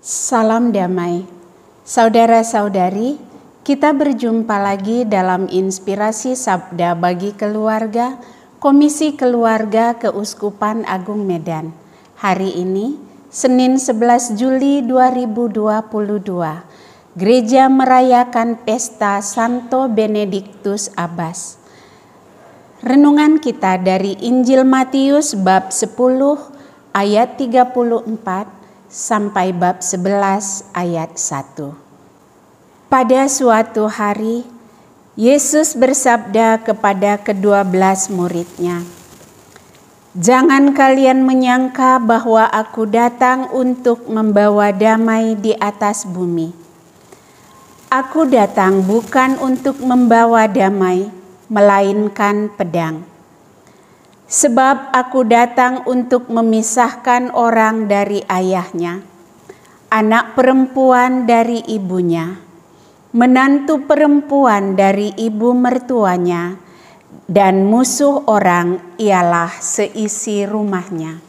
Salam damai, saudara-saudari. Kita berjumpa lagi dalam Inspirasi Sabda bagi Keluarga, Komisi Keluarga Keuskupan Agung Medan. Hari ini, Senin 11 Juli 2022, Gereja merayakan pesta Santo Benedictus Abbas. Renungan kita dari Injil Matius bab 10 ayat 34 sampai bab 11 ayat 1. Pada suatu hari, Yesus bersabda kepada ke-12 muridnya, "Jangan kalian menyangka bahwa aku datang untuk membawa damai di atas bumi. Aku datang bukan untuk membawa damai, melainkan pedang. Sebab aku datang untuk memisahkan orang dari ayahnya, anak perempuan dari ibunya, menantu perempuan dari ibu mertuanya, dan musuh orang ialah seisi rumahnya.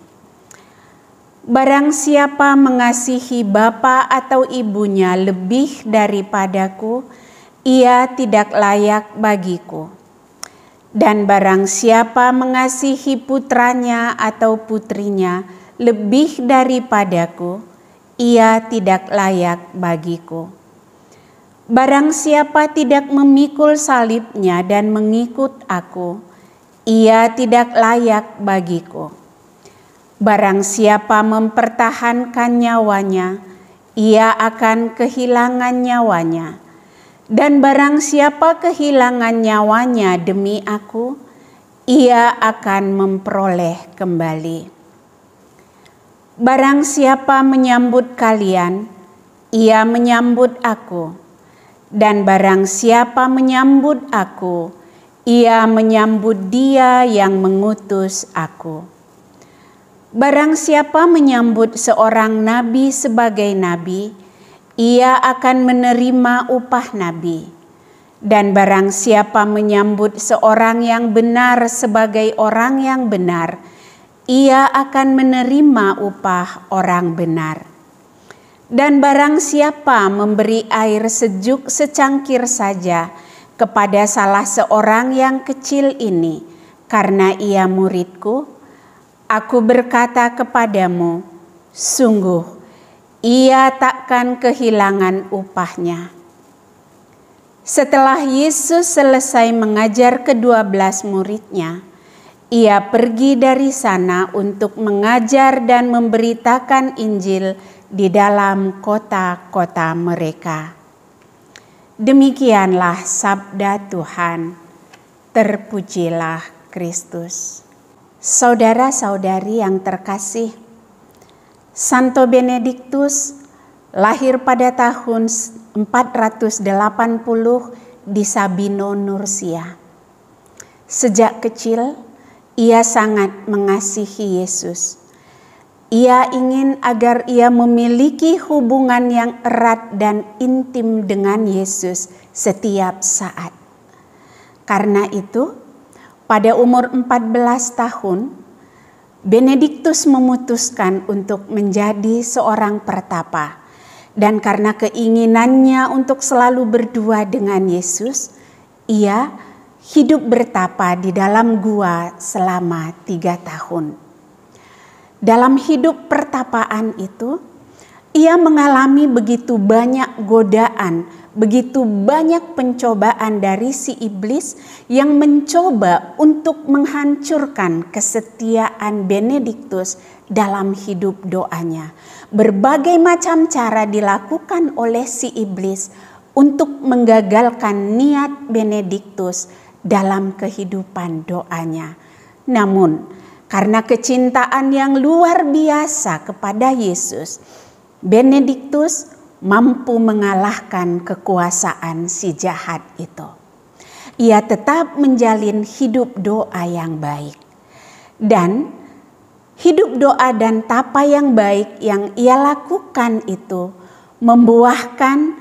Barang siapa mengasihi bapa atau ibunya lebih daripadaku, ia tidak layak bagiku. Dan barang siapa mengasihi putranya atau putrinya lebih daripadaku, ia tidak layak bagiku. Barang siapa tidak memikul salibnya dan mengikut aku, ia tidak layak bagiku. Barang siapa mempertahankan nyawanya, ia akan kehilangan nyawanya. Dan barang siapa kehilangan nyawanya demi aku, ia akan memperoleh kembali. Barang siapa menyambut kalian, ia menyambut aku. Dan barang siapa menyambut aku, ia menyambut Dia yang mengutus aku. Barang siapa menyambut seorang nabi sebagai nabi, ia akan menerima upah nabi. Dan barang siapa menyambut seorang yang benar sebagai orang yang benar, ia akan menerima upah orang benar. Dan barang siapa memberi air sejuk secangkir saja kepada salah seorang yang kecil ini, karena ia muridku, aku berkata kepadamu, sungguh, ia takkan kehilangan upahnya." Setelah Yesus selesai mengajar ke-12 muridnya, ia pergi dari sana untuk mengajar dan memberitakan Injil di dalam kota-kota mereka. Demikianlah sabda Tuhan. Terpujilah Kristus. Saudara-saudari yang terkasih, Santo Benedictus lahir pada tahun 480 di Sabino, Nursia. Sejak kecil, ia sangat mengasihi Yesus. Ia ingin agar ia memiliki hubungan yang erat dan intim dengan Yesus setiap saat. Karena itu, pada umur 14 tahun, Benedictus memutuskan untuk menjadi seorang pertapa, dan karena keinginannya untuk selalu berdua dengan Yesus, ia hidup bertapa di dalam gua selama 3 tahun. Dalam hidup pertapaan itu, ia mengalami begitu banyak godaan, begitu banyak pencobaan dari si iblis yang mencoba untuk menghancurkan kesetiaan Benedictus dalam hidup doanya. Berbagai macam cara dilakukan oleh si iblis untuk menggagalkan niat Benedictus dalam kehidupan doanya. Namun, karena kecintaan yang luar biasa kepada Yesus, Benedictus mampu mengalahkan kekuasaan si jahat itu. Ia tetap menjalin hidup doa yang baik. Dan hidup doa dan tapa yang baik yang ia lakukan itu membuahkan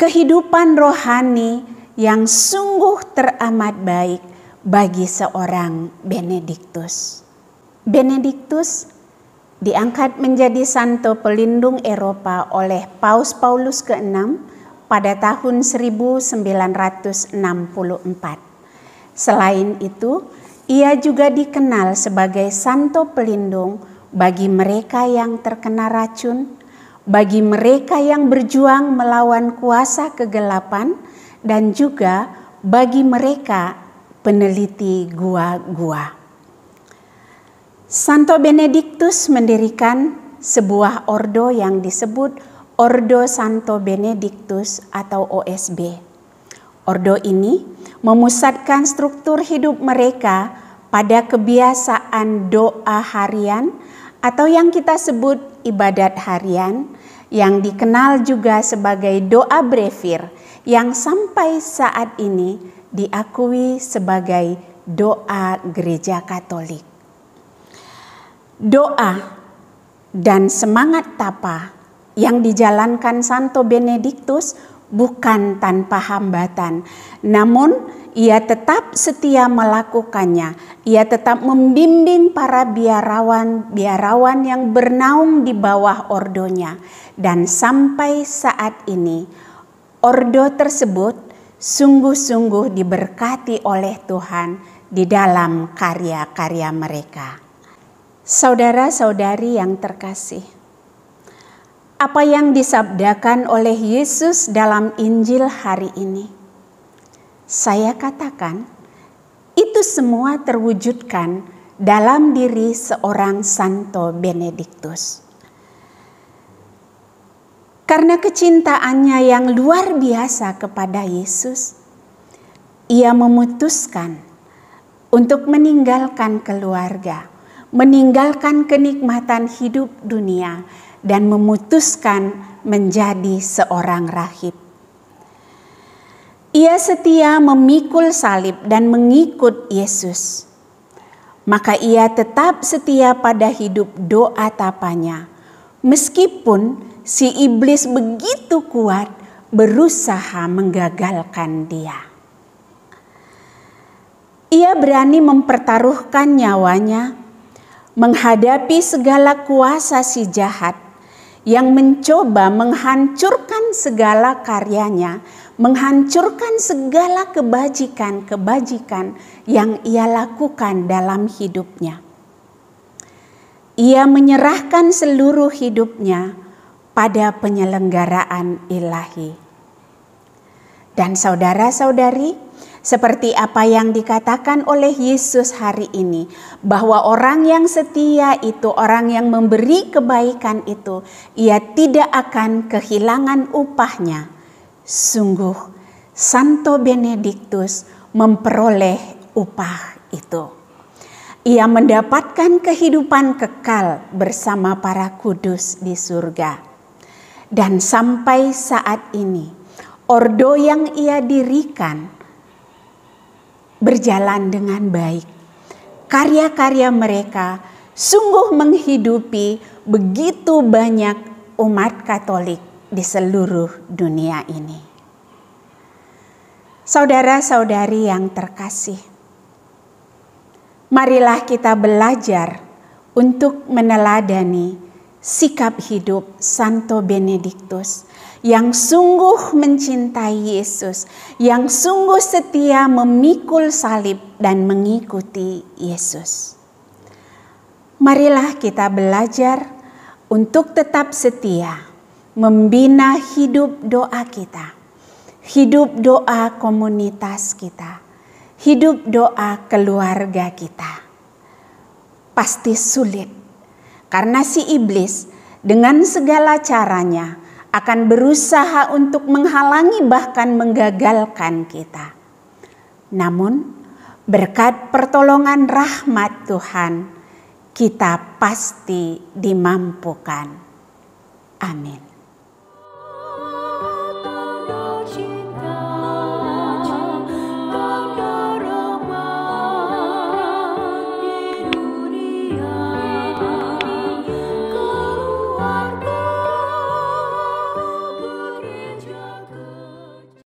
kehidupan rohani yang sungguh teramat baik bagi seorang Benedictus. Benedictus diangkat menjadi santo pelindung Eropa oleh Paus Paulus ke-6 pada tahun 1964. Selain itu, ia juga dikenal sebagai santo pelindung bagi mereka yang terkena racun, bagi mereka yang berjuang melawan kuasa kegelapan, dan juga bagi mereka peneliti gua-gua. Santo Benediktus mendirikan sebuah ordo yang disebut Ordo Santo Benediktus atau OSB. Ordo ini memusatkan struktur hidup mereka pada kebiasaan doa harian atau yang kita sebut ibadat harian, yang dikenal juga sebagai doa brevir, yang sampai saat ini diakui sebagai doa Gereja Katolik. Doa dan semangat tapa yang dijalankan Santo Benediktus bukan tanpa hambatan, namun ia tetap setia melakukannya. Ia tetap membimbing para biarawan yang bernaung di bawah ordonya, dan sampai saat ini ordo tersebut sungguh-sungguh diberkati oleh Tuhan di dalam karya-karya mereka. Saudara-saudari yang terkasih, apa yang disabdakan oleh Yesus dalam Injil hari ini, saya katakan itu semua terwujudkan dalam diri seorang Santo Benediktus. Karena kecintaannya yang luar biasa kepada Yesus, ia memutuskan untuk meninggalkan keluarga, meninggalkan kenikmatan hidup dunia, dan memutuskan menjadi seorang rahib. Ia setia memikul salib dan mengikut Yesus. Maka ia tetap setia pada hidup doa tapanya, meskipun si iblis begitu kuat berusaha menggagalkan dia. Ia berani mempertaruhkan nyawanya menghadapi segala kuasa si jahat yang mencoba menghancurkan segala karyanya, menghancurkan segala kebajikan-kebajikan yang ia lakukan dalam hidupnya. Ia menyerahkan seluruh hidupnya pada penyelenggaraan ilahi. Dan saudara-saudari, seperti apa yang dikatakan oleh Yesus hari ini, bahwa orang yang setia itu, orang yang memberi kebaikan itu, ia tidak akan kehilangan upahnya. Sungguh, Santo Benediktus memperoleh upah itu. Ia mendapatkan kehidupan kekal bersama para kudus di surga. Dan sampai saat ini, ordo yang ia dirikan berjalan dengan baik. Karya-karya mereka sungguh menghidupi begitu banyak umat Katolik di seluruh dunia ini. Saudara-saudari yang terkasih, marilah kita belajar untuk meneladani sikap hidup Santo Benediktus yang sungguh mencintai Yesus, yang sungguh setia memikul salib dan mengikuti Yesus. Marilah kita belajar untuk tetap setia membina hidup doa kita, hidup doa komunitas kita, hidup doa keluarga kita. Pasti sulit, karena si iblis dengan segala caranya akan berusaha untuk menghalangi bahkan menggagalkan kita. Namun berkat pertolongan rahmat Tuhan, kita pasti dimampukan. Amin.